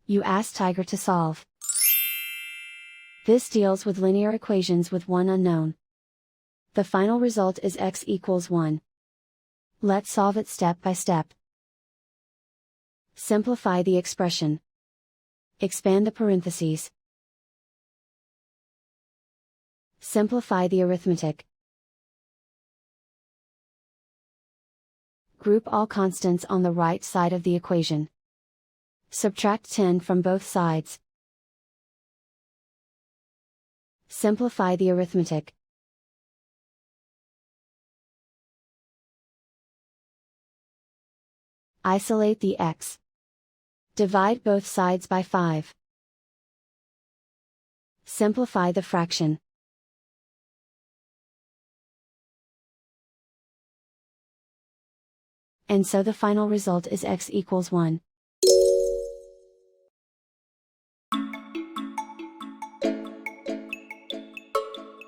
You ask Tiger to solve. This deals with linear equations with one unknown. The final result is x equals 1. Let's solve it step by step. Simplify the expression. Expand the parentheses. Simplify the arithmetic. Group all constants on the right side of the equation. Subtract 10 from both sides. Simplify the arithmetic. Isolate the x. Divide both sides by 5. Simplify the fraction. And so the final result is x equals 1.